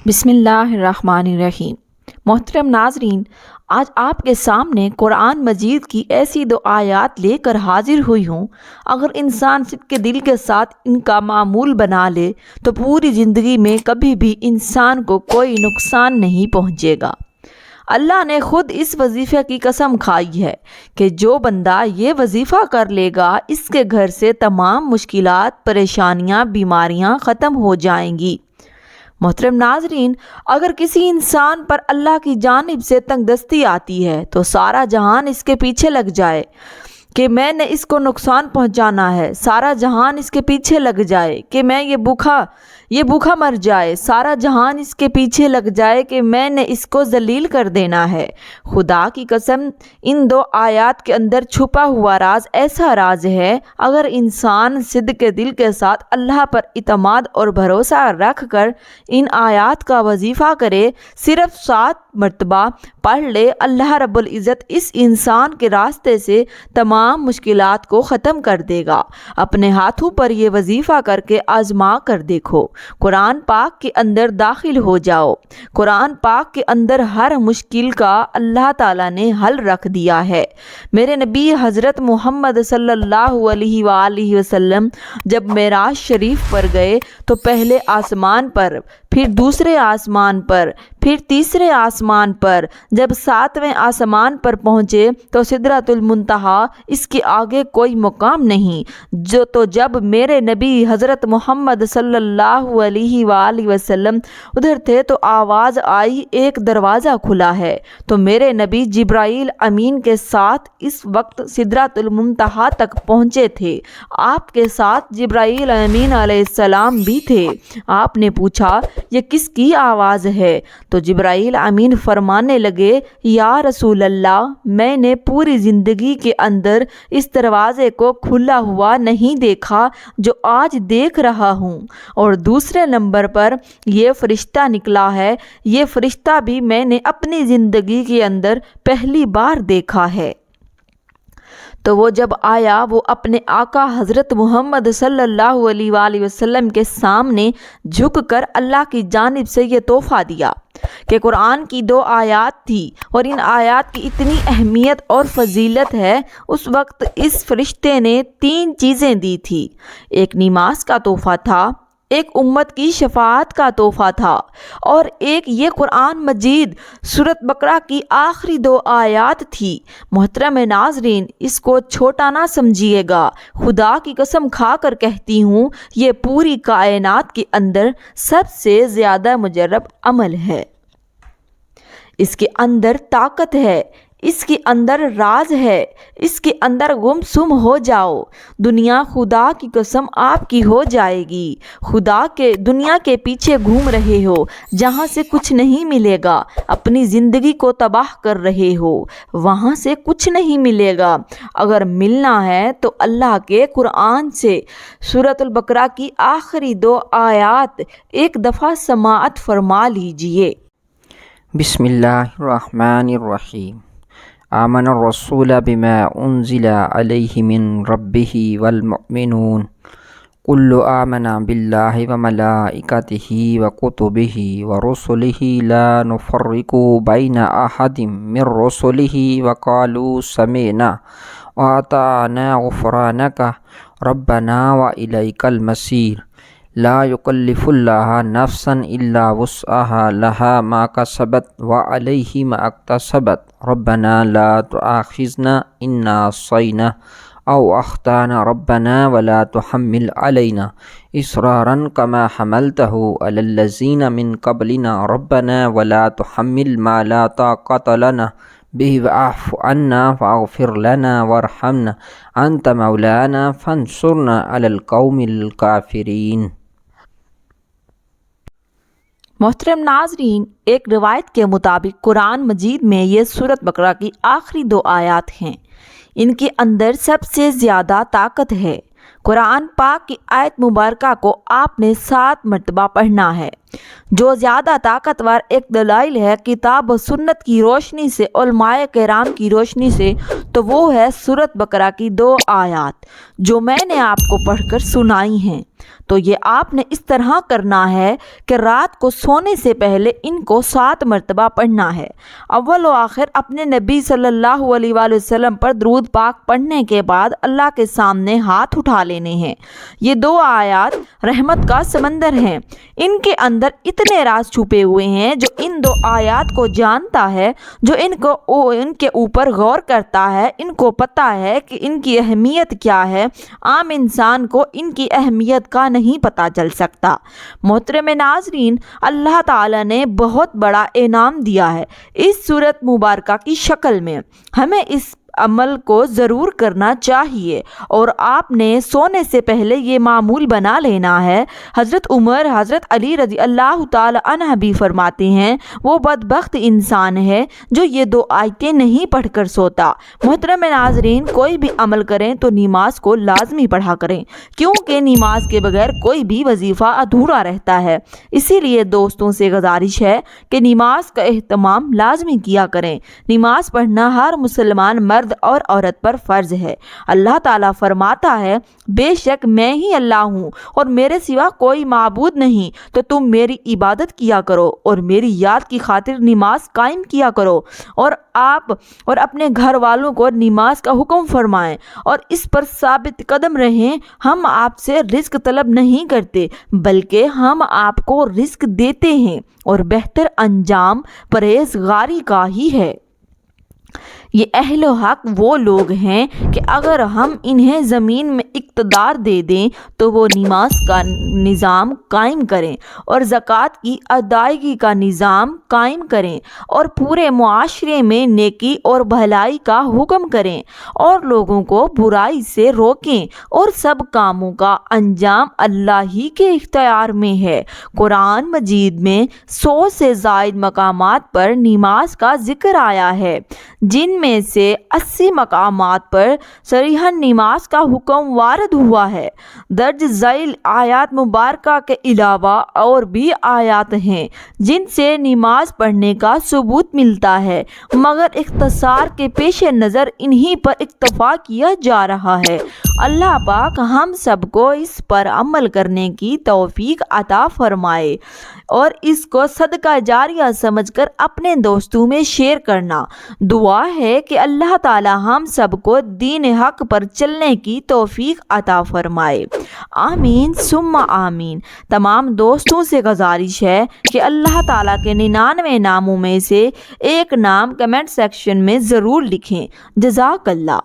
بسم اللہ الرحمن الرحیم۔ محترم ناظرین، آج آپ کے سامنے قرآن مجید کی ایسی دو آیات لے کر حاضر ہوئی ہوں۔ اگر انسان صدق کے دل کے ساتھ ان کا معمول بنا لے تو پوری زندگی میں کبھی بھی انسان کو کوئی نقصان نہیں پہنچے گا۔ اللہ نے خود اس وظیفے کی قسم کھائی ہے کہ جو بندہ یہ وظیفہ کر لے گا اس کے گھر سے تمام مشکلات، پریشانیاں، بیماریاں ختم ہو جائیں گی۔ محترم ناظرین، اگر کسی انسان پر اللہ کی جانب سے تنگ دستی آتی ہے تو سارا جہان اس کے پیچھے لگ جائے کہ میں نے اس کو نقصان پہنچانا ہے، سارا جہان اس کے پیچھے لگ جائے کہ میں یہ بھوکا مر جائے، سارا جہان اس کے پیچھے لگ جائے کہ میں نے اس کو ذلیل کر دینا ہے۔ خدا کی قسم، ان دو آیات کے اندر چھپا ہوا راز ایسا راز ہے، اگر انسان صدق کے دل کے ساتھ اللہ پر اعتماد اور بھروسہ رکھ کر ان آیات کا وظیفہ کرے، صرف 7 مرتبہ پڑھ لے، اللہ رب العزت اس انسان کے راستے سے تمام مشکلات کو ختم کر دے گا۔ اپنے ہاتھوں پر یہ وظیفہ کر کے آزما کر دیکھو۔ قرآن پاک کے اندر داخل ہو جاؤ۔ قرآن پاک کے اندر ہر مشکل کا اللہ تعالیٰ نے حل رکھ دیا ہے۔ میرے نبی حضرت محمد صلی اللہ علیہ وآلہ وسلم جب معراج شریف پر گئے تو پہلے آسمان پر، پھر دوسرے آسمان پر، پھر تیسرے آسمان پر، جب 7ویں آسمان پر پہنچے تو سدرۃ المنتہا، اس کے آگے کوئی مقام نہیں۔ جب میرے نبی حضرت محمد صلی اللہ علیہ وآلہ وسلم ادھر تھے تو آواز آئی ایک دروازہ کھلا ہے، تو میرے نبی جبرائیل امین کے ساتھ اس وقت سدرۃ المنتہا تک پہنچے تھے۔ آپ کے ساتھ جبرائیل امین علیہ السلام بھی تھے۔ آپ نے پوچھا یہ کس کی آواز ہے؟ تو جبرائیل امین فرمانے لگے، یا رسول اللہ، میں نے پوری زندگی کے اندر اس دروازے کو کھلا ہوا نہیں دیکھا جو آج دیکھ رہا ہوں، اور دوسرے نمبر پر یہ فرشتہ نکلا ہے، یہ فرشتہ بھی میں نے اپنی زندگی کے اندر پہلی بار دیکھا ہے۔ تو وہ جب آیا، وہ اپنے آقا حضرت محمد صلی اللہ علیہ وآلہ وسلم کے سامنے جھک کر اللہ کی جانب سے یہ تحفہ دیا کہ قرآن کی 2 آیات تھی، اور ان آیات کی اتنی اہمیت اور فضیلت ہے۔ اس وقت اس فرشتے نے 3 چیزیں دی تھی۔ ایک نماز کا تحفہ تھا، ایک امت کی شفاعت کا تحفہ تھا، اور ایک یہ قرآن مجید سورۃ بقرہ کی آخری 2 آیات تھی۔ محترم ناظرین، اس کو چھوٹا نہ سمجھیے گا، خدا کی قسم کھا کر کہتی ہوں، یہ پوری کائنات کے اندر سب سے زیادہ مجرب عمل ہے۔ اس کے اندر طاقت ہے، اس کے اندر راز ہے، اس کے اندر گم سم ہو جاؤ، دنیا خدا کی قسم آپ کی ہو جائے گی۔ دنیا کے پیچھے گھوم رہے ہو جہاں سے کچھ نہیں ملے گا، اپنی زندگی کو تباہ کر رہے ہو، وہاں سے کچھ نہیں ملے گا۔ اگر ملنا ہے تو اللہ کے قرآن سے سورۃ البقرہ کی آخری 2 آیات ایک دفعہ سماعت فرما لیجئے۔ بسم اللہ الرحمن الرحیم۔ آمن الرسول بما انزل علیہ من ربہ والمؤمنون کل آمن باللہ وملائکتہ وکتبہ ورسلہ لا نفرق بین احد من رسلہ وقالوا سمعنا واطعنا غفرانک ربنا والیک المصیر۔ لا یکلف اللہ نفسا الا وسعها لها ما کسبت وعلیہ ما اکتسبت ربنا لا تؤاخذنا ان نسینا او اخطأنا ربنا ولا تحمل علینا اصرارا کما حملته علی الذین من قبلنا ربنا ولا تحمل ما لا طاقة لنا به واعف عنا واغفر لنا وارحمنا انت مولانا فانصرنا علی القوم الکافرین۔ محترم ناظرین، ایک روایت کے مطابق قرآن مجید میں یہ سورۃ بقرہ کی آخری 2 آیات ہیں، ان کے اندر سب سے زیادہ طاقت ہے۔ قرآن پاک کی آیت مبارکہ کو آپ نے 7 مرتبہ پڑھنا ہے۔ جو زیادہ طاقتور ایک دلائل ہے کتاب و سنت کی روشنی سے، علماء کرام کی روشنی سے، تو وہ ہے سورۃ بقرہ کی 2 آیات جو میں نے آپ کو پڑھ کر سنائی ہیں۔ تو یہ آپ نے اس طرح کرنا ہے کہ رات کو سونے سے پہلے ان کو 7 مرتبہ پڑھنا ہے۔ اول و آخر اپنے نبی صلی اللہ علیہ وآلہ وسلم پر درود پاک پڑھنے کے بعد اللہ کے سامنے ہاتھ اٹھا لینے ہیں۔ یہ 2 آیات رحمت کا سمندر ہیں، ان کے اندر اتنے راز چھپے ہوئے ہیں۔ جو ان 2 آیات کو جانتا ہے، جو ان کے اوپر غور کرتا ہے، ان کو پتہ ہے کہ ان کی اہمیت کیا ہے۔ عام انسان کو ان کی اہمیت کا نہیں پتہ چل سکتا۔ محترم ناظرین، اللہ تعالیٰ نے بہت بڑا انعام دیا ہے اس سورت مبارکہ کی شکل میں۔ ہمیں اس عمل کو ضرور کرنا چاہیے اور آپ نے سونے سے پہلے یہ معمول بنا لینا ہے۔ حضرت عمر، حضرت علی رضی اللہ تعالی عنہ بھی فرماتے ہیں وہ بدبخت انسان ہے جو یہ 2 آیتیں نہیں پڑھ کر سوتا۔ محترم ناظرین، کوئی بھی عمل کریں تو نماز کو لازمی پڑھا کریں، کیونکہ نماز کے بغیر کوئی بھی وظیفہ ادھورا رہتا ہے۔ اسی لیے دوستوں سے گزارش ہے کہ نماز کا اہتمام لازمی کیا کریں۔ نماز پڑھنا ہر مسلمان مرد اور عورت پر فرض ہے۔ اللہ تعالیٰ فرماتا ہے بے شک میں ہی اللہ ہوں اور میرے سوا کوئی معبود نہیں، تو تم میری عبادت کیا کرو اور میری یاد کی خاطر نماز قائم کیا کرو، اور آپ اور اپنے گھر والوں کو نماز کا حکم فرمائیں اور اس پر ثابت قدم رہیں۔ ہم آپ سے رزق طلب نہیں کرتے بلکہ ہم آپ کو رزق دیتے ہیں، اور بہتر انجام پرہیزگاری کا ہی ہے۔ یہ اہل و حق وہ لوگ ہیں کہ اگر ہم انہیں زمین میں اقتدار دے دیں تو وہ نماز کا نظام قائم کریں اور زکوٰۃ کی ادائیگی کا نظام قائم کریں اور پورے معاشرے میں نیکی اور بھلائی کا حکم کریں اور لوگوں کو برائی سے روکیں، اور سب کاموں کا انجام اللہ ہی کے اختیار میں ہے۔ قرآن مجید میں 100 سے زائد مقامات پر نماز کا ذکر آیا ہے، جن میں سے 80 مقامات پر صریحاً نماز کا حکم وارد ہوا ہے۔ درج ذیل آیات مبارکہ کے علاوہ اور بھی آیات ہیں جن سے نماز پڑھنے کا ثبوت ملتا ہے، مگر اختصار کے پیش نظر انہی پر اکتفا کیا جا رہا ہے۔ اللہ پاک ہم سب کو اس پر عمل کرنے کی توفیق عطا فرمائے اور اس کو صدقہ جاریہ سمجھ کر اپنے دوستوں میں شیئر کرنا۔ دعا ہے کہ اللہ تعالی ہم سب کو دین حق پر چلنے کی توفیق عطا فرمائے۔ آمین ثم آمین۔ تمام دوستوں سے گزارش ہے کہ اللہ تعالیٰ کے 99 ناموں میں سے ایک نام کمنٹ سیکشن میں ضرور لکھیں۔ جزاک اللہ۔